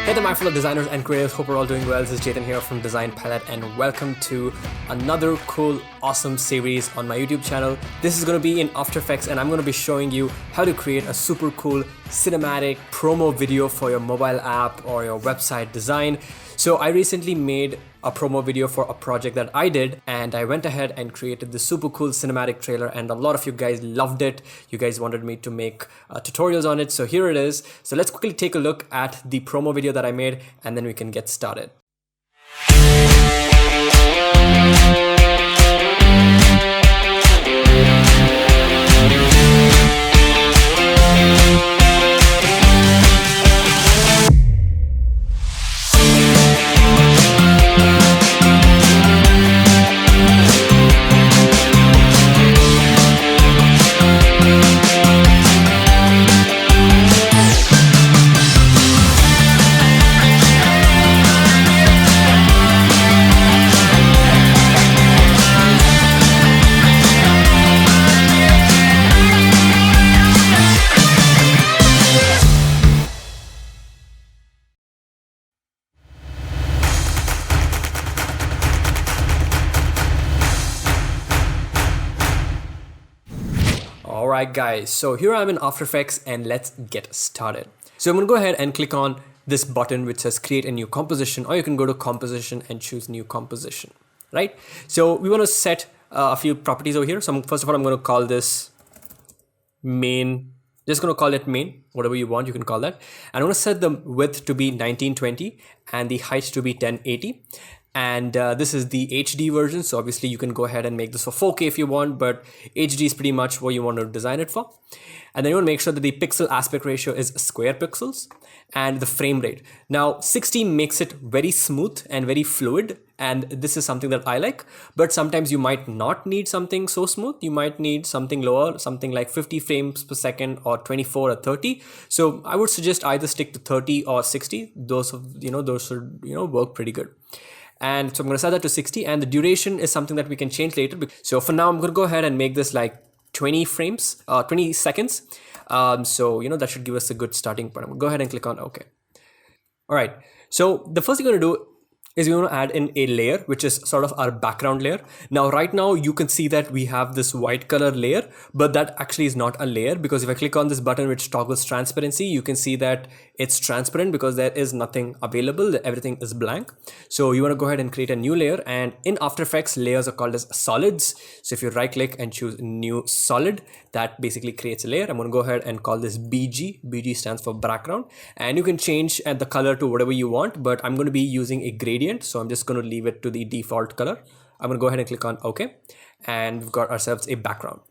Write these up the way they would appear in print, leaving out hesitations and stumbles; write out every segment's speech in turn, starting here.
Hey there, my fellow designers and creators. Hope you're all doing well. This is Chetan here from Design Palette, and welcome to another cool, awesome series on my YouTube channel. This is going to be in After Effects, and I'm going to be showing you how to create a super cool cinematic promo video for your mobile app or your website design. So I recently made a promo video for a project that I did, and I went ahead and created this super cool cinematic trailer, and a lot of you guys loved it. You guys wanted me to make tutorials on it, so here it is. So let's quickly take a look at the promo video that I made, and then we can get started. Alright guys, so here I'm in After Effects, and let's get started. So I'm going to go ahead and click on this button which says create a new composition, or you can go to composition and choose new composition, right? So we want to set a few properties over here. So first of all, I'm going to call this main. Just going to call it main, whatever you want, you can call that. And I'm going to set the width to be 1920 and the height to be 1080. And this is the HD version, so obviously you can go ahead and make this for 4K if you want, but HD is pretty much what you want to design it for. And then you want to make sure that the pixel aspect ratio is square pixels, and the frame rate. Now 60 makes it very smooth and very fluid, and this is something that I like, but sometimes you might not need something so smooth. You might need something lower, something like 50 frames per second or 24 or 30. So I would suggest either stick to 30 or 60. Those should work pretty good. And so I'm going to set that to 60, and the duration is something that we can change later. So for now, I'm going to go ahead and make this like 20 seconds. So that should give us a good starting point. I'm going to go ahead and click on OK. All right. So the first thing we're going to do is we want to add in a layer, which is sort of our background layer. Now, right now you can see that we have this white color layer, but that actually is not a layer, because if I click on this button which toggles transparency, you can see that it's transparent because there is nothing available. Everything is blank. So you want to go ahead and create a new layer, and in After Effects, layers are called as solids. So if you right click and choose new solid, that basically creates a layer. I'm going to go ahead and call this BG. BG stands for background, and you can change the color to whatever you want, but I'm going to be using a gradient. So I'm just going to leave it to the default color. I'm going to go ahead and click on OK, and we've got ourselves a background.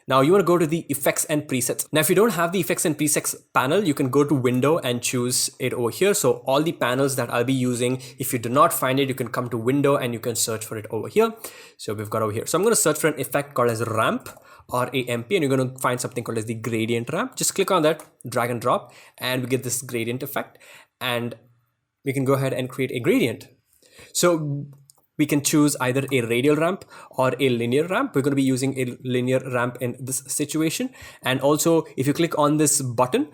Now you want to go to the effects and presets. Now if you don't have the effects and presets panel, you can go to window and choose it over here. So all the panels that I'll be using, if you do not find it, you can come to window and you can search for it over here. So we've got over here. So I'm going to search for an effect called as ramp, RAMP, and you're going to find something called as the gradient ramp. Just click on that, drag and drop, and we get this gradient effect, and we can go ahead and create a gradient. So we can choose either a radial ramp or a linear ramp. We're going to be using a linear ramp in this situation. And also, if you click on this button,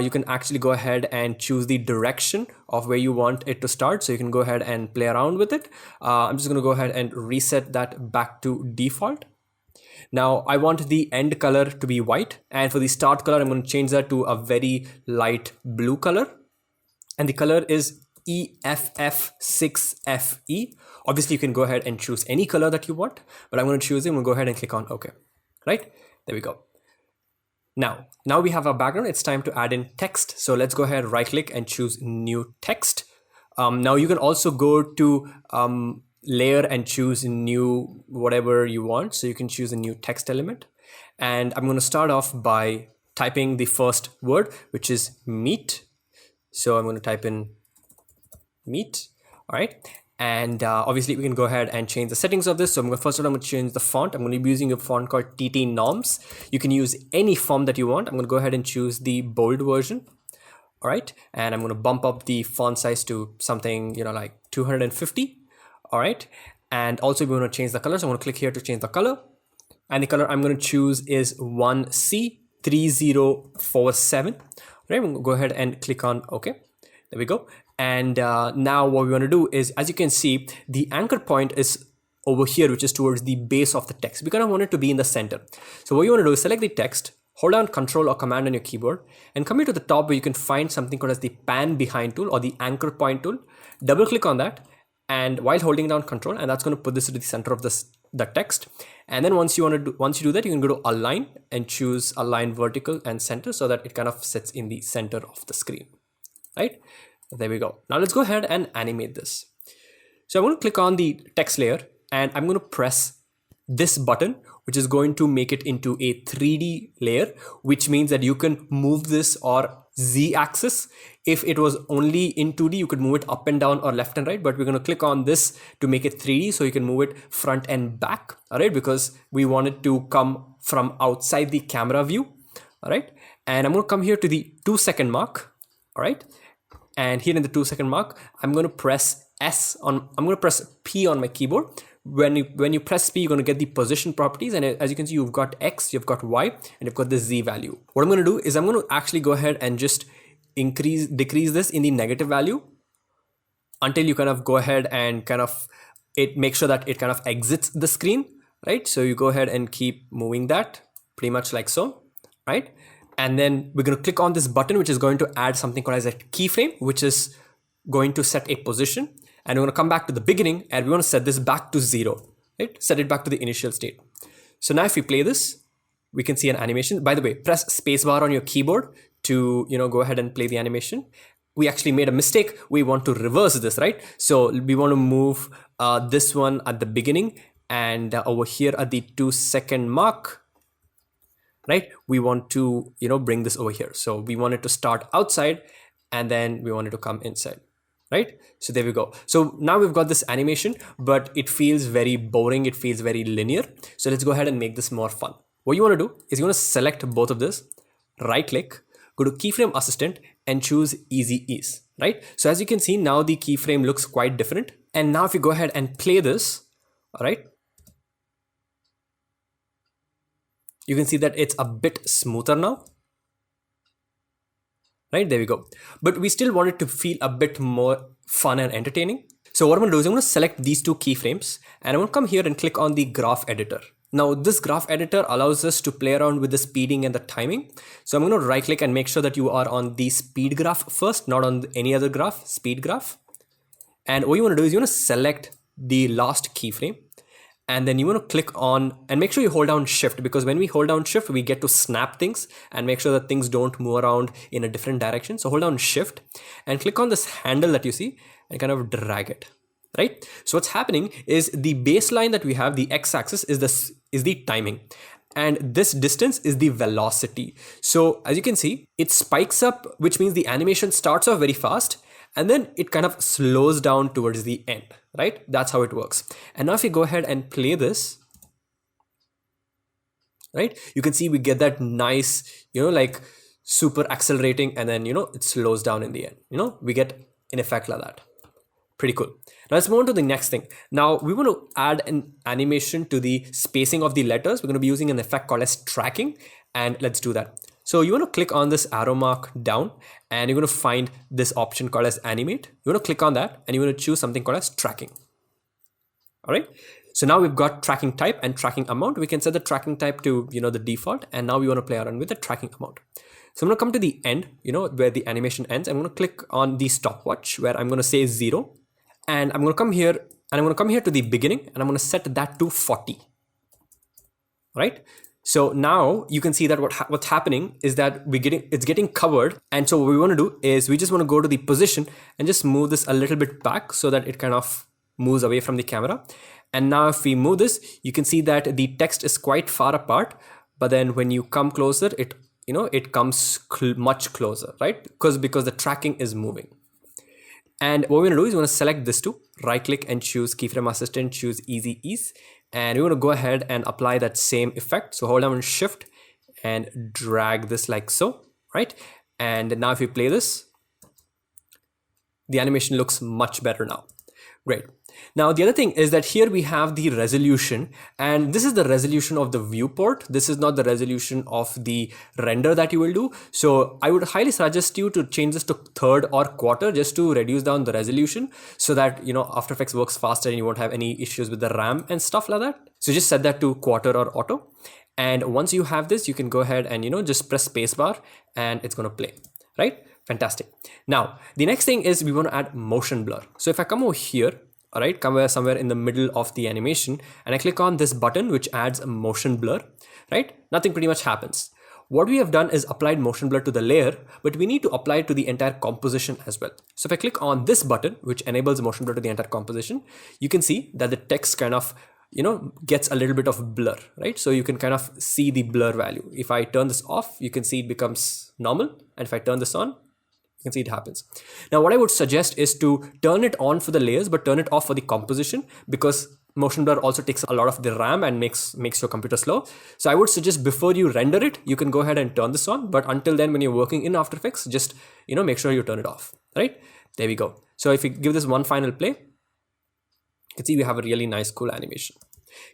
you can actually go ahead and choose the direction of where you want it to start. So you can go ahead and play around with it. I'm just going to go ahead and reset that back to default. Now I want the end color to be white, and for the start color, I'm going to change that to a very light blue color, and the color is EFF6FE. Obviously you can go ahead and choose any color that you want, but I'm going to choose it. I'm going to go ahead and click on OK. Right, there we go. Now we have our background. It's time to add in text. So let's go ahead, right click and choose new text. Now you can also go to layer and choose new whatever you want. So you can choose a new text element, and I'm going to start off by typing the first word, which is meat. So I'm going to type in meat. All right, and obviously we can go ahead and change the settings of this. So first of all, I'm going to change the font. I'm going to be using a font called TT Norms. You can use any font that you want. I'm going to go ahead and choose the bold version. All right, and I'm going to bump up the font size to something like 250. All right, and also we want to change the color. So I'm going to click here to change the color, and the color I'm going to choose is 1C3047. Right, I'm going to go ahead and click on OK. There we go. And now what we want to do is, as you can see, the anchor point is over here, which is towards the base of the text. We kind of want it to be in the center. So what you want to do is select the text, hold down Control or Command on your keyboard, and come here to the top where you can find something called as the pan behind tool or the anchor point tool. Double click on that, and while holding down Control, and that's going to put this to the center of the text. And then once you do that, you can go to Align and choose Align Vertical and Center so that it kind of sits in the center of the screen. Right? There we go. Now let's go ahead and animate this. So I'm going to click on the text layer, and I'm going to press this button, which is going to make it into a 3D layer, which means that you can move this or Z axis. If it was only in 2D, you could move it up and down or left and right, but we're going to click on this to make it 3D so you can move it front and back, all right, because we want it to come from outside the camera view, all right. And I'm going to come here to the 2-second mark, all right. And here in the 2-second mark, I'm going to press P on my keyboard. When you press P, you're going to get the position properties, and as you can see, you've got X, you've got Y, and you've got the Z value. What I'm going to do is I'm going to actually go ahead and just decrease this in the negative value until you kind of go ahead and kind of make sure that it kind of exits the screen, right? So you go ahead and keep moving that pretty much like so, right? And then we're going to click on this button, which is going to add something called as a keyframe, which is going to set a position. And we're going to come back to the beginning, and we want to set this back to 0, right? Set it back to the initial state. So now if we play this, we can see an animation. By the way, press spacebar on your keyboard to, go ahead and play the animation. We actually made a mistake. We want to reverse this, right? So we want to move this one at the beginning, and over here at the 2-second mark, right? We want to, bring this over here. So we want it to start outside, and then we want it to come inside. Right? So there we go. So now we've got this animation, but it feels very boring. It feels very linear. So let's go ahead and make this more fun. What you want to do is you want to select both of this, right click, go to Keyframe Assistant and choose Easy Ease, right? So as you can see, now the keyframe looks quite different. And now if you go ahead and play this, all right, you can see that it's a bit smoother now. Right, there we go. But we still want it to feel a bit more fun and entertaining. So what I'm going to do is I'm going to select these 2 keyframes, and I'm going to come here and click on the graph editor. Now this graph editor allows us to play around with the speeding and the timing. So I'm going to right click and make sure that you are on the speed graph first, not on any other graph, speed graph. And what you want to do is you want to select the last keyframe, and then you want to click on and make sure you hold down Shift, because when we hold down Shift, we get to snap things and make sure that things don't move around in a different direction. So hold down Shift and click on this handle that you see and kind of drag it, right? So what's happening is the baseline that we have, the X-axis is the timing, and this distance is the velocity. So as you can see, it spikes up, which means the animation starts off very fast and then it kind of slows down towards the end, right? That's how it works. And now if you go ahead and play this, right, you can see we get that nice, like super accelerating, and then, it slows down in the end. We get an effect like that. Pretty cool. Now let's move on to the next thing. Now we want to add an animation to the spacing of the letters. We're going to be using an effect called as tracking, and let's do that. So you want to click on this arrow mark down, and you're going to find this option called as animate. You want to click on that, and you want to choose something called as tracking. All right. So now we've got tracking type and tracking amount. We can set the tracking type to, the default, and now we want to play around with the tracking amount. So I'm going to come to the end, where the animation ends. I'm going to click on the stopwatch where I'm going to say 0, and I'm going to come here, and I'm going to come here to the beginning, and I'm going to set that to 40. All right. So now you can see that what's happening is that it's getting covered. And so what we want to do is we just want to go to the position and just move this a little bit back so that it kind of moves away from the camera. And now if we move this, you can see that the text is quite far apart, but then when you come closer, it comes much closer, right? Because the tracking is moving. And what we're going to do is we're going to select this two, right click and choose Keyframe Assistant, choose Easy Ease. And we're going to go ahead and apply that same effect. So hold down Shift and drag this like so, right? And now if we play this, the animation looks much better now. Great. Now, the other thing is that here we have the resolution, and this is the resolution of the viewport. This is not the resolution of the render that you will do. So I would highly suggest you to change this to third or quarter just to reduce down the resolution so that, you know, After Effects works faster and you won't have any issues with the RAM and stuff like that. So just set that to quarter or auto. And once you have this, you can go ahead and, you know, just press spacebar and it's going to play, right? Fantastic. Now, the next thing is we want to add motion blur. So if I come over here, all right, come somewhere in the middle of the animation and I click on this button, which adds a motion blur, right? Nothing pretty much happens. What we have done is applied motion blur to the layer, but we need to apply it to the entire composition as well. So if I click on this button, which enables motion blur to the entire composition, you can see that the text kind of, you know, gets a little bit of blur, right? So you can kind of see the blur value. If I turn this off, you can see it becomes normal. And if I turn this on, you can see it happens. Now, what I would suggest is to turn it on for the layers, but turn it off for the composition, because motion blur also takes a lot of the RAM and makes your computer slow. So I would suggest before you render it, you can go ahead and turn this on. But until then, when you're working in After Effects, just, you know, make sure you turn it off, right? There we go. So if you give this one final play, you can see we have a really nice, cool animation.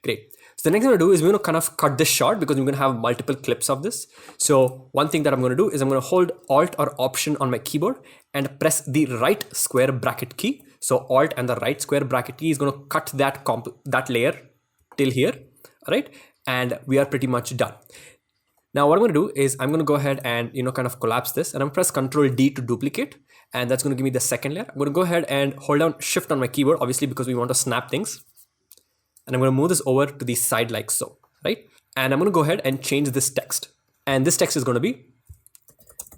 Great. So the next thing I'm going to do is we're going to kind of cut this short because we're going to have multiple clips of this. So one thing that I'm going to do is I'm going to hold Alt or Option on my keyboard and press the right square bracket key. So Alt and the right square bracket key is going to cut that layer till here. All right. And we are pretty much done. Now what I'm going to do is I'm going to go ahead and, you know, kind of collapse this, and I'm press Ctrl D to duplicate. And that's going to give me the second layer. I'm going to go ahead and hold down Shift on my keyboard, obviously, because we want to snap things. And I'm going to move this over to the side like so, right? And I'm going to go ahead and change this text. And this text is going to be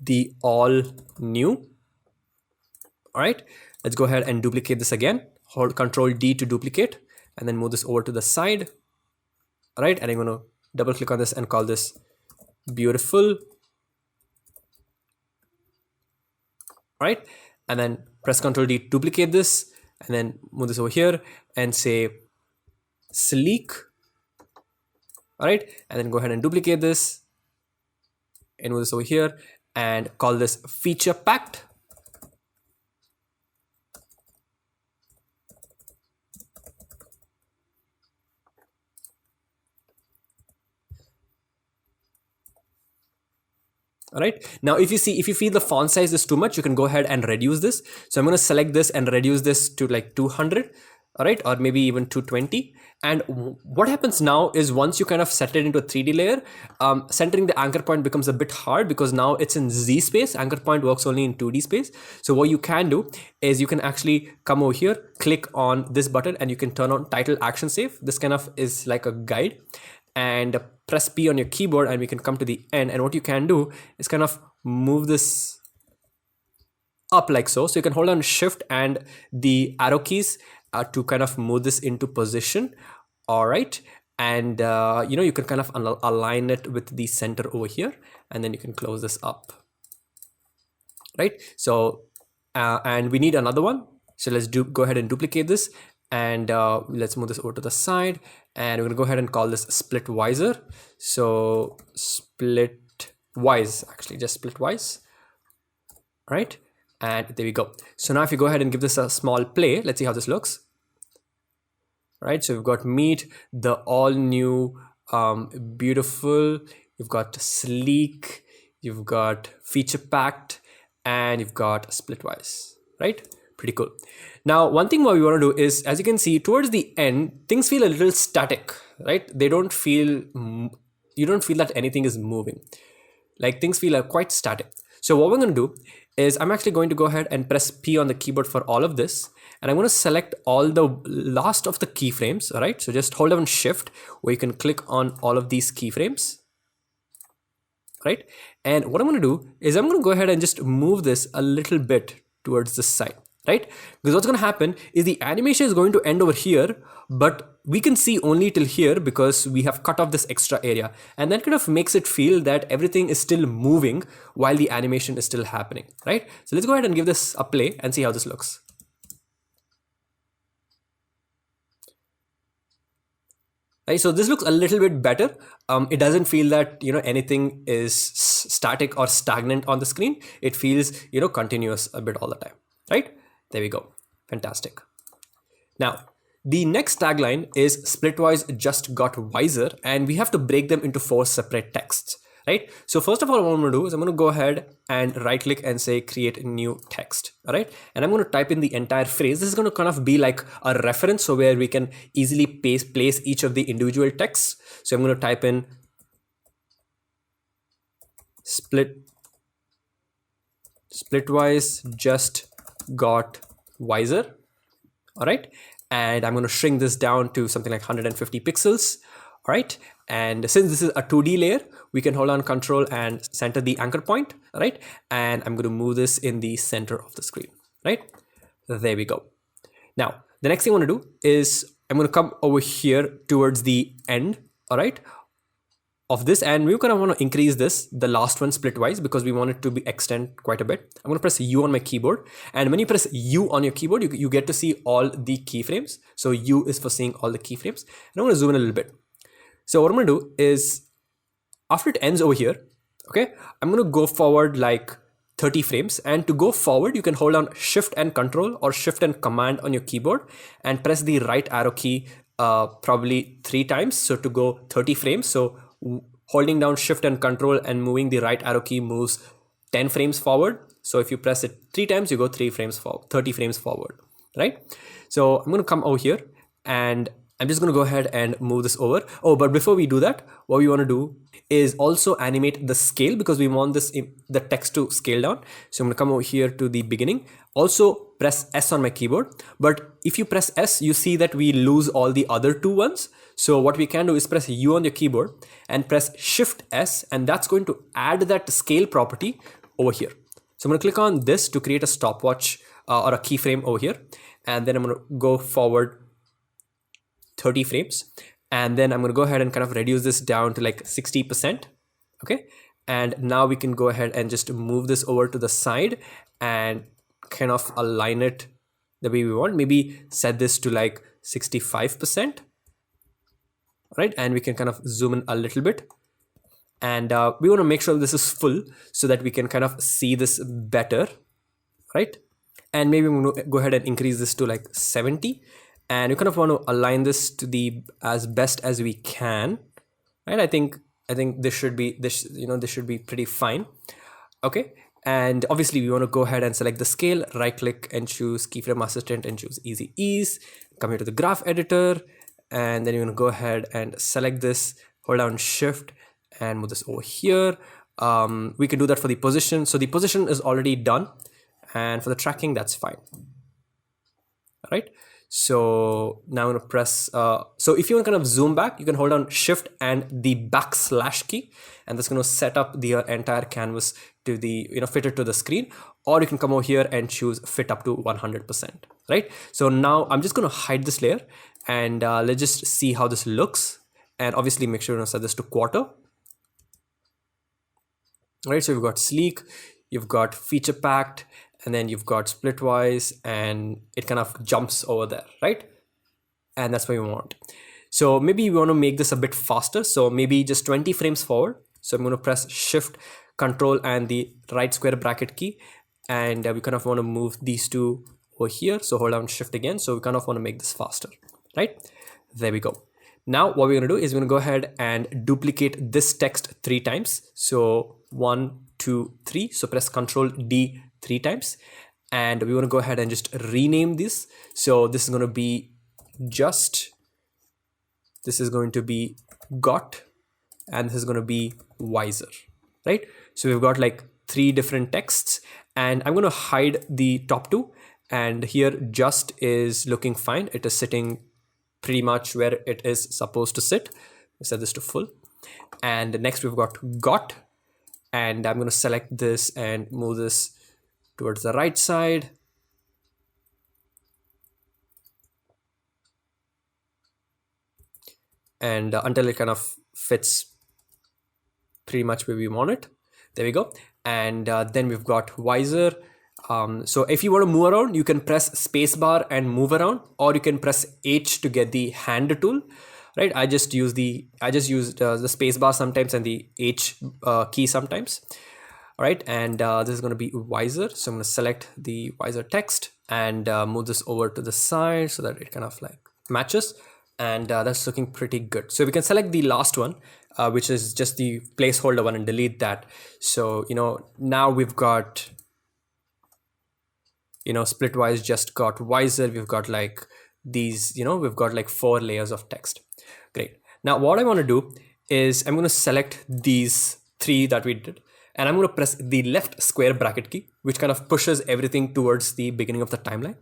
the all new. All right, let's go ahead and duplicate this again. Hold Control D to duplicate and then move this over to the side. All right, and I'm going to double click on this and call this beautiful. All right, and then press Control D, duplicate this, and then move this over here and say sleek. All right, and then go ahead and duplicate this and move this over here and call this feature packed. All right, now if you feel the font size is too much, you can go ahead and reduce this. So I'm going to select this and reduce this to like 200. All right, or maybe even 220. And what happens now is once you kind of set it into a 3D layer, centering the anchor point becomes a bit hard because now it's in Z space. Anchor point works only in 2D space. So what you can do is you can actually come over here, click on this button, and you can turn on title action save. This kind of is like a guide, and press P on your keyboard and we can come to the end. And what you can do is kind of move this up like so. So you can hold on Shift and the arrow keys to kind of move this into position. All right, and you know, you can kind of align it with the center over here, and then you can close this up, right? So and we need another one, so let's go ahead and duplicate this, and let's move this over to the side, and we're gonna go ahead and call this Splitwiser. So Splitwise, actually just Splitwise, right? And there we go. So now if you go ahead and give this a small play, let's see how this looks. Right, so we've got meet, the all new, beautiful, you've got sleek, you've got feature packed, and you've got Splitwise, right? Pretty cool. Now, one thing what we want to do is, as you can see, towards the end, things feel a little static, right? They don't feel, you don't feel that anything is moving. Like things feel quite static. So what we're going to do is I'm actually going to go ahead and press P on the keyboard for all of this. And I'm going to select all the last of the keyframes. All right. So just hold down Shift where you can click on all of these keyframes. Right. And what I'm going to do is I'm going to go ahead and just move this a little bit towards the side. Right. Because what's going to happen is the animation is going to end over here, but we can see only till here because we have cut off this extra area, and that kind of makes it feel that everything is still moving while the animation is still happening, right? So let's go ahead and give this a play and see how this looks. Right, so this looks a little bit better. It doesn't feel that, you know, anything is static or stagnant on the screen. It feels, you know, continuous a bit all the time, right? There we go. Fantastic. Now, The next tagline is Splitwise just got wiser, and we have to break them into 4 separate texts, right? So first of all, what I'm going to do is I'm going to go ahead and right click and say create new text. All right, and I'm going to type in the entire phrase. This is going to kind of be like a reference, so where we can easily place each of the individual texts. So I'm going to type in Splitwise just got wiser. All right, and I'm going to shrink this down to something like 150 pixels. All right, and since this is a 2D layer, we can hold on Control and center the anchor point. All right, and I'm going to move this in the center of the screen. Right, there we go. Now the next thing I want to do is I'm going to come over here towards the end. All right, of this, and we're going to want to increase this, the last one, Splitwise, because we want it to be extend quite a bit. I'm going to press U on my keyboard, and when you press U on your keyboard, you get to see all the keyframes. So U is for seeing all the keyframes, and I'm going to zoom in a little bit. So what I'm going to do is, after it ends over here, okay, I'm going to go forward like 30 frames, and to go forward, you can hold on Shift and Control or Shift and Command on your keyboard and press the right arrow key probably 3 times. So to go 30 frames, so holding down Shift and Control and moving the right arrow key moves 10 frames forward. So if you press it 3 times, you go 3 frames forward, 30 frames forward, right? So I'm going to come over here, and I'm just going to go ahead and move this over. Oh, but before we do that, what we want to do is also animate the scale, because we want the text to scale down. So I'm going to come over here to the beginning. Also press S on my keyboard. But if you press S, you see that we lose all the other 2 ones. So what we can do is press U on your keyboard and press Shift S, and that's going to add that scale property over here. So I'm going to click on this to create a stopwatch or a keyframe over here. And then I'm going to go forward 30 frames, and then I'm going to go ahead and kind of reduce this down to like 60%. Okay, and now we can go ahead and just move this over to the side and kind of align it the way we want. Maybe set this to like 65%. Right, and we can kind of zoom in a little bit, and we want to make sure this is full so that we can kind of see this better, right? And maybe I'm going to go ahead and increase this to like 70. And you kind of want to align this to the as best as we can, right? I think this should be this should be pretty fine. Okay, and obviously we want to go ahead and select the scale, right click and choose keyframe assistant and choose easy ease. Come here to the graph editor, and then you're going to go ahead and select this, hold down Shift and move this over here. We can do that for the position. So the position is already done, and for the tracking, that's fine. All right. So now I'm going to press, so if you want to kind of zoom back, you can hold on Shift and the backslash key, and that's going to set up the entire canvas to the, fit it to the screen. Or you can come over here and choose fit up to 100%, right? So now I'm just going to hide this layer, and let's just see how this looks. And obviously make sure you set this to quarter. All right, so you've got sleek, you've got feature packed, and then you've got Splitwise, and it kind of jumps over there, right? And that's what we want. So maybe we want to make this a bit faster. So maybe just 20 frames forward. So I'm going to press Shift, Control, and the right square bracket key. And we kind of want to move these 2 over here. So hold down Shift again. So we kind of want to make this faster, right? There we go. Now what we're going to do is we're going to go ahead and duplicate this text 3 times. So 1, 2, 3. So press Control D 3 times, and we want to go ahead and just rename this. So this is going to be got, and this is going to be wiser, right? So we've got like 3 different texts, and I'm going to hide the top 2, and here just is looking fine. It is sitting pretty much where it is supposed to sit. Set this to full, and next we've got, and I'm going to select this and move this towards the right side. And until it kind of fits pretty much where we want it. There we go. And then we've got wiser. So if you want to move around, you can press spacebar and move around, or you can press H to get the hand tool, right? I just used the spacebar sometimes and the H key sometimes. All right, and this is going to be wiser. So I'm going to select the wiser text and move this over to the side so that it kind of like matches, and that's looking pretty good. So we can select the last one, which is just the placeholder one, and delete that. So now we've got Splitwise just got wiser. We've got like these, we've got like 4 layers of text. Great. Now what I want to do is I'm going to select these 3 that we did, and I'm going to press the left square bracket key, which kind of pushes everything towards the beginning of the timeline.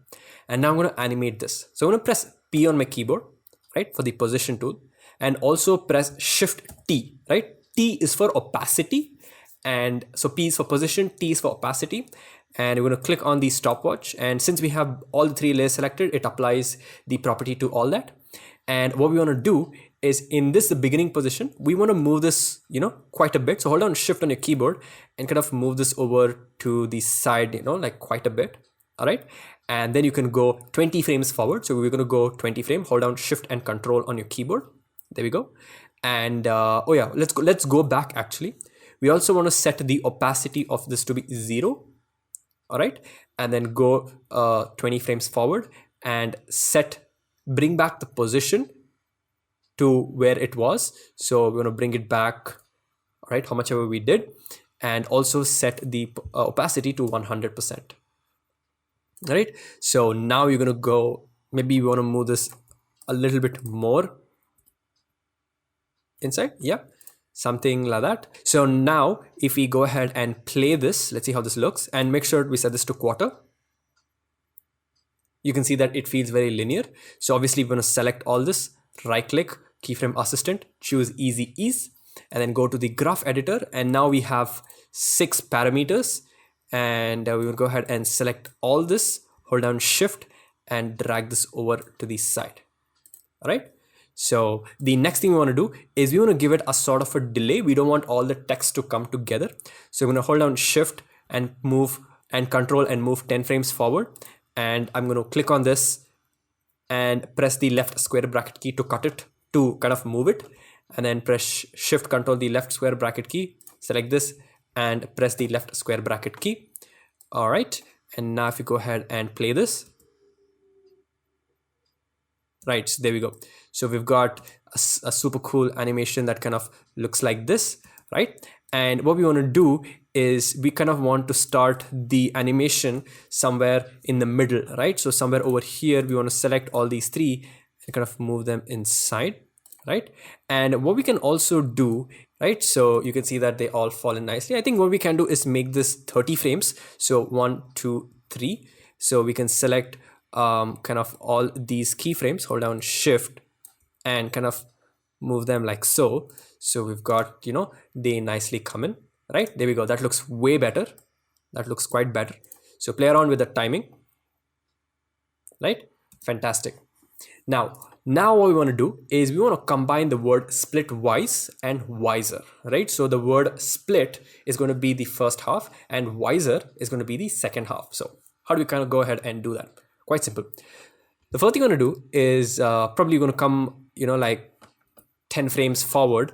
And now I'm going to animate this. So I'm going to press P on my keyboard, right, for the position tool, and also press Shift T, right? T is for opacity, and so P is for position, T is for opacity. And we're going to click on the stopwatch, and since we have all the 3 layers selected, it applies the property to all that. And what we want to do is in this, the beginning position, we want to move this, quite a bit. So hold on Shift on your keyboard and kind of move this over to the side, like quite a bit. All right. And then you can go 20 frames forward. So we're going to go 20 frame, hold down Shift and Control on your keyboard. There we go. And oh yeah, let's go back actually. We also want to set the opacity of this to be 0. All right. And then go 20 frames forward and bring back the position to where it was. So we're going to bring it back, all right, how much ever we did, and also set the opacity to 100%. All right. So now you're going to go, maybe we want to move this a little bit more inside. Yeah. Something like that. So now if we go ahead and play this, let's see how this looks, and make sure we set this to quarter. You can see that it feels very linear. So obviously we're going to select all this, right click, keyframe assistant, choose easy ease, and then go to the graph editor. And now we have 6 parameters, and we will go ahead and select all this, hold down Shift and drag this over to the side. All right. So the next thing we want to do is we want to give it a sort of a delay. We don't want all the text to come together. So we're going to hold down Shift and move and Control and move 10 frames forward. And I'm going to click on this and press the left square bracket key to cut it, to kind of move it. And then press Shift, Control, the left square bracket key, select this and press the left square bracket key. All right. And now if you go ahead and play this. Right, so there we go. So we've got a super cool animation that kind of looks like this, right? And what we want to do is we kind of want to start the animation somewhere in the middle, right? So somewhere over here, we want to select all these 3 and kind of move them inside, right? And what we can also do, right? So you can see that they all fall in nicely. I think what we can do is make this 30 frames. So 1, 2, 3. So we can select kind of all these keyframes, hold down Shift and kind of move them like so. So we've got, they nicely come in, right? There we go. That looks way better. That looks quite better. So play around with the timing, right? Fantastic. Now what we want to do is we want to combine the word splitwise and wiser, right? So the word split is going to be the first half and wiser is going to be the second half. So how do we kind of go ahead and do that? Quite simple. The first thing I'm going to do is probably going to come, like 10 frames forward,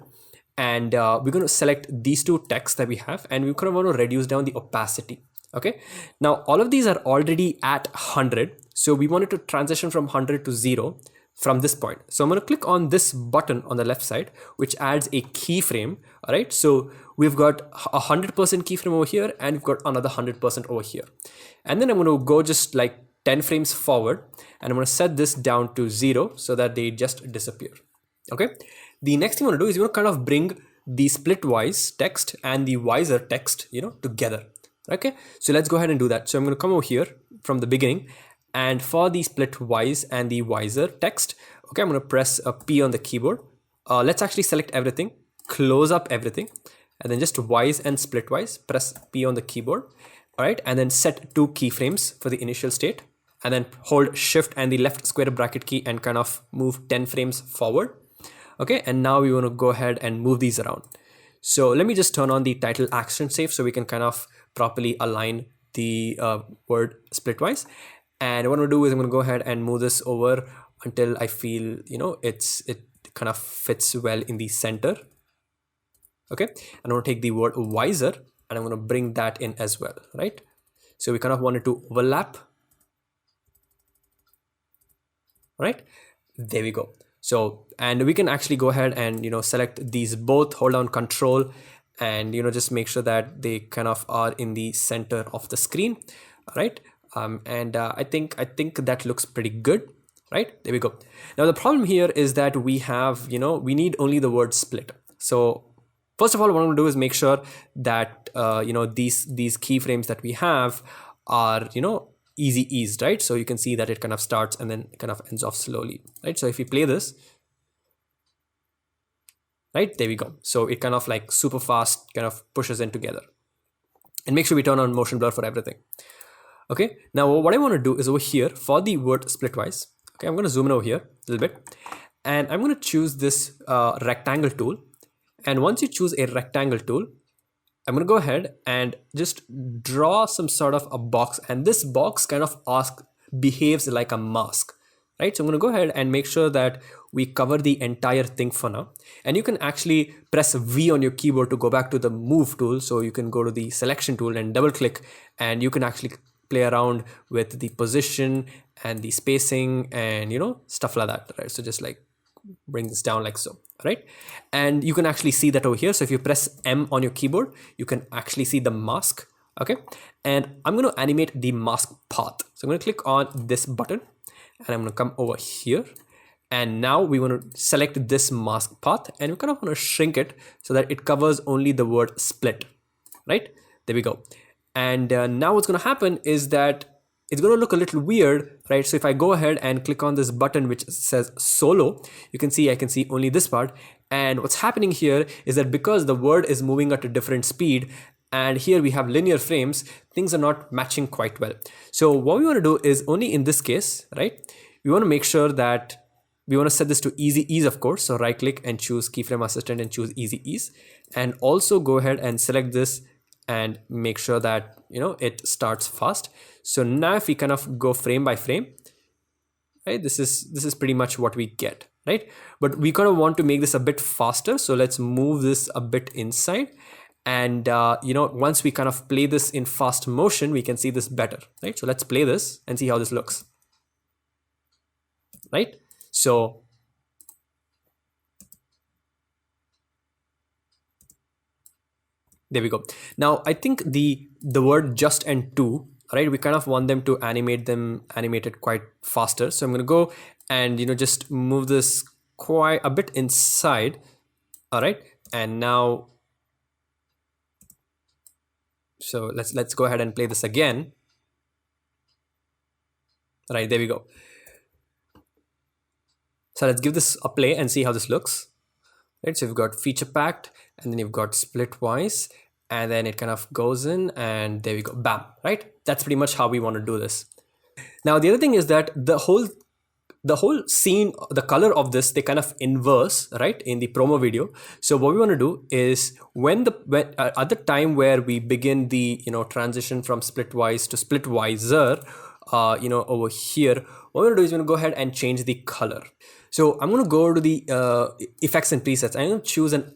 and we're going to select these 2 texts that we have, and we kind of want to reduce down the opacity. Okay. Now all of these are already at 100. So we wanted to transition from 100 to 0 from this point. So I'm going to click on this button on the left side, which adds a keyframe. All right. So we've got 100% keyframe over here, and we've got another 100% over here. And then I'm going to go just like 10 frames forward, and I'm going to set this down to 0 so that they just disappear. Okay. The next thing I want to do is you want to kind of bring the splitwise text and the wiser text, together. Okay. So let's go ahead and do that. So I'm going to come over here from the beginning, and for the splitwise and the wiser text, okay, I'm going to press a P on the keyboard. Let's actually select everything, close up everything, and then just wise and splitwise, press P on the keyboard. All right. And then set 2 keyframes for the initial state. And then hold Shift and the left square bracket key and kind of move 10 frames forward. Okay, and now we want to go ahead and move these around. So let me just turn on the title action save so we can kind of properly align the word splitwise. And what I'm going to do is I'm going to go ahead and move this over until I feel, it kind of fits well in the center. Okay, and I'm going to take the word wiser and I'm going to bring that in as well, right? So we kind of wanted to overlap. Right. There we go. So, and we can actually go ahead and, select these both, hold down control, and, just make sure that they kind of are in the center of the screen. All right. I think that looks pretty good. Right. There we go. Now, the problem here is that we have, we need only the word split. So first of all, what I'm going to do is make sure that, these keyframes that we have are, easy eased, right? So you can see that it kind of starts and then kind of ends off slowly, right? So if we play this, right, there we go. So it kind of like super fast kind of pushes in together. And make sure we turn on motion blur for everything. Okay, now what I want to do is over here for the word splitwise. Okay, I'm going to zoom in over here a little bit, and I'm going to choose this rectangle tool. And once you choose a rectangle tool, I'm going to go ahead and just draw some sort of a box, and this box kind of behaves like a mask, right? So I'm going to go ahead and make sure that we cover the entire thing for now. And you can actually press V on your keyboard to go back to the move tool. So you can go to the selection tool and double click, and you can actually play around with the position and the spacing and, stuff like that, right? So just like bring this down like so, right? And you can actually see that over here. So if you press M on your keyboard, you can actually see the mask. Okay, and I'm going to animate the mask path. So I'm going to click on this button, and I'm going to come over here, and now we want to select this mask path, and we kind of want to shrink it so that it covers only the word split, right? There we go. And now what's going to happen is that it's going to look a little weird, right? So if I go ahead and click on this button which says solo, you can see I can see only this part. And what's happening here is that because the word is moving at a different speed, and here we have linear frames, things are not matching quite well. So what we want to do is only in this case, right? We want to make sure that we want to set this to easy ease, of course. So right click and choose keyframe assistant and choose easy ease. And also go ahead and select this and make sure that, it starts fast. So now if we kind of go frame by frame, right, this is pretty much what we get, right? But we kind of want to make this a bit faster. So let's move this a bit inside. And, once we kind of play this in fast motion, we can see this better, right? So let's play this and see how this looks, right? So there we go. Now I think the word just and to, right, we kind of want them to animate it quite faster. So I'm going to go and, just move this quite a bit inside. All right. And now, so let's go ahead and play this again. All right, there we go. So let's give this a play and see how this looks. Right, so you've got feature packed, and then you've got splitwise, and then it kind of goes in, and there we go, bam, right? That's pretty much how we want to do this. Now the other thing is that the whole scene, the color of this, they kind of inverse, right, in the promo video. So what we want to do is when at the time where we begin the transition from splitwise to splitwiser, over here, what we're going to do is we're going to go ahead and change the color. So I'm going to go to the effects and presets. I'm going to choose an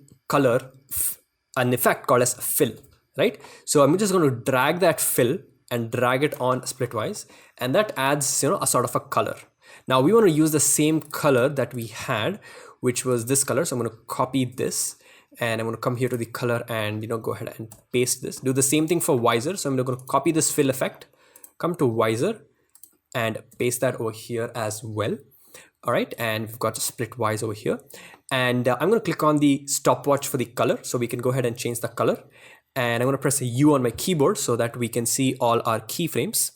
effect called as fill, right? So I'm just going to drag that fill and drag it on splitwise, and that adds a sort of a color. Now we want to use the same color that we had, which was this color. So I'm going to copy this, and I'm going to come here to the color and go ahead and paste this. Do the same thing for Wiser. So I'm going to copy this fill effect, come to Wiser, and paste that over here as well. All right, and we've got a splitwise over here, and I'm going to click on the stopwatch for the color, so we can go ahead and change the color. And I'm going to press a U on my keyboard so that we can see all our keyframes,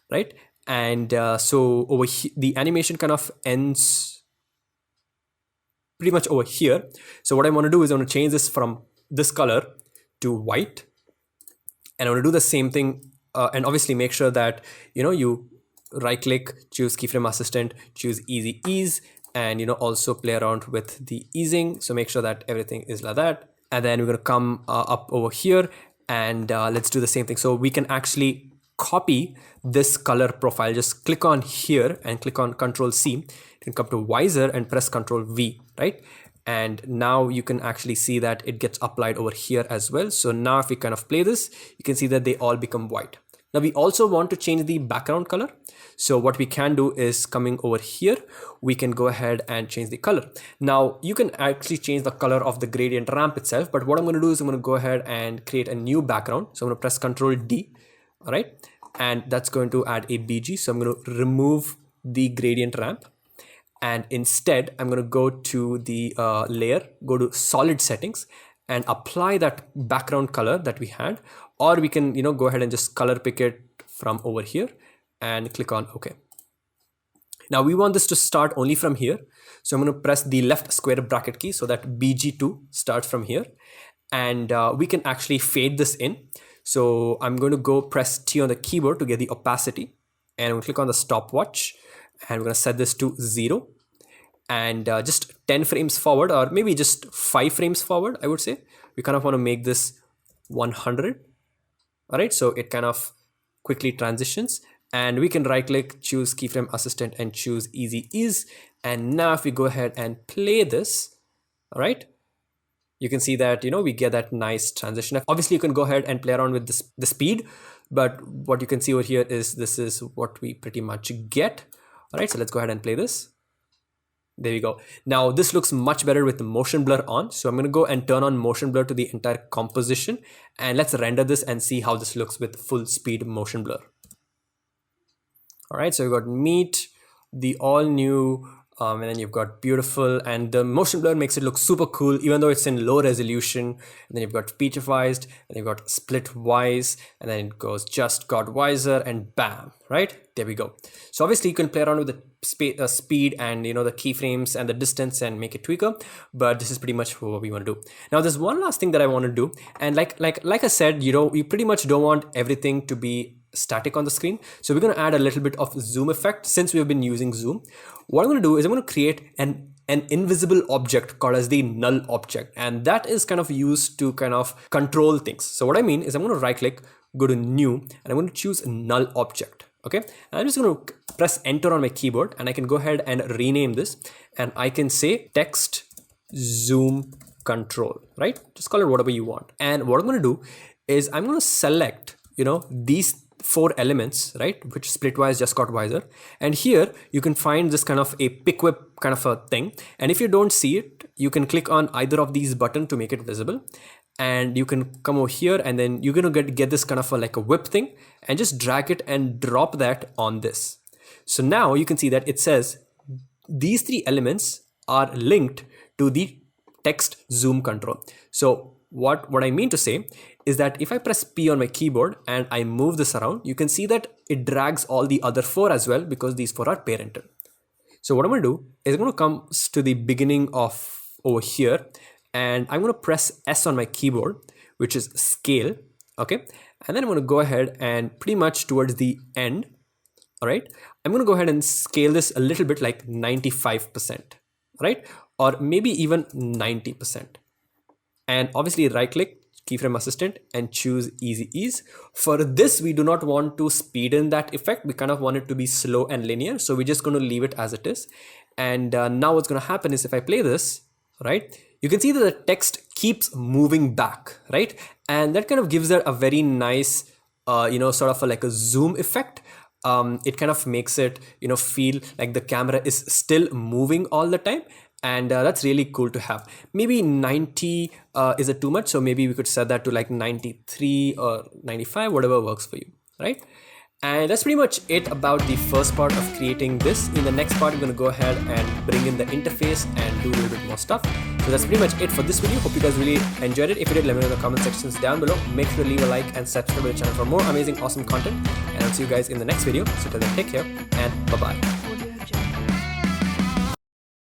right? And so over here, the animation kind of ends pretty much over here. So what I want to do is I want to change this from this color to white, and I want to do the same thing, and obviously make sure that you right click, choose keyframe assistant, choose easy ease, and also play around with the easing. So make sure that everything is like that. And then we're going to come up over here, and let's do the same thing. So we can actually copy this color profile. Just click on here and click on Control C. You can come to Wiser and press Control V, right? And now you can actually see that it gets applied over here as well. So now if we kind of play this, you can see that they all become white. Now we also want to change the background color. So what we can do is coming over here, we can go ahead and change the color. Now you can actually change the color of the gradient ramp itself, but what I'm going to do is I'm going to go ahead and create a new background. So I'm going to press Ctrl D, all right, and that's going to add a BG. So I'm going to remove the gradient ramp, and instead I'm going to go to the layer, go to solid settings, and apply that background color that we had, or we can, go ahead and just color pick it from over here and click on OK. Now we want this to start only from here. So I'm going to press the left square bracket key so that BG2 starts from here, and we can actually fade this in. So I'm going to go press T on the keyboard to get the opacity, and I'm going to click on the stopwatch, and we're going to set this to 0. And just 10 frames forward, or maybe just 5 frames forward, I would say. We kind of want to make this 100. All right, so it kind of quickly transitions, and we can right click, choose keyframe assistant, and choose easy ease. And now if we go ahead and play this, all right, you can see that, we get that nice transition. Obviously you can go ahead and play around with the speed, but what you can see over here is this is what we pretty much get. All right, so let's go ahead and play this. There we go. Now this looks much better with the motion blur on. So I'm going to go and turn on motion blur to the entire composition, and let's render this and see how this looks with full speed motion blur. All right, so we've got meet, the all new, and then you've got beautiful, and the motion blur makes it look super cool even though it's in low resolution. And then you've got featurewise, and you've got splitwise, and then it goes just got wiser, and bam, right? There we go. So obviously you can play around with the speed and the keyframes and the distance and make it tweaker, but this is pretty much what we want to do. Now there's one last thing that I want to do, and like I said, you pretty much don't want everything to be static on the screen. So we're going to add a little bit of zoom effect since we've been using zoom. What I'm going to do is I'm going to create an invisible object called as the null object, and that is kind of used to kind of control things. So what I mean is I'm going to right click, go to new, and I'm going to choose null object. Okay, and I'm just going to press enter on my keyboard, and I can go ahead and rename this, and I can say text zoom control, right? Just call it whatever you want. And what I'm going to do is I'm going to select, these 4 elements, right, which splitwise just got wiser, and here you can find this kind of a pick whip kind of a thing, and if you don't see it, you can click on either of these buttons to make it visible, and you can come over here, and then you're going to get this kind of like a whip thing, and just drag it and drop that on this. So now you can see that it says these 3 elements are linked to the text zoom control. So what I mean to say is that if I press P on my keyboard and I move this around, you can see that it drags all the other 4 as well, because these 4 are parental. So what I'm going to do is I'm going to come to the beginning of over here, and I'm going to press S on my keyboard, which is scale. Okay, and then I'm going to go ahead and pretty much towards the end, all right, I'm going to go ahead and scale this a little bit, like 95%, right, or maybe even 90%. And obviously right click, keyframe assistant, and choose easy ease. For this, we do not want to speed in that effect. We kind of want it to be slow and linear, so we're just going to leave it as it is. And now what's going to happen is if I play this, right, you can see that the text keeps moving back, right, and that kind of gives it a very nice sort of like a zoom effect. It kind of makes it feel like the camera is still moving all the time, and that's really cool to have. Maybe 90 is it too much, so maybe we could set that to like 93 or 95, whatever works for you, right? And that's pretty much it about the first part of creating this. In the next part, I'm going to go ahead and bring in the interface and do a little bit more stuff. So that's pretty much it for this video. Hope you guys really enjoyed it. If you did, let me know in the comment sections down below. Make sure to leave a like and subscribe to the channel for more amazing, awesome content. And I'll see you guys in the next video. So till then, take care and bye-bye.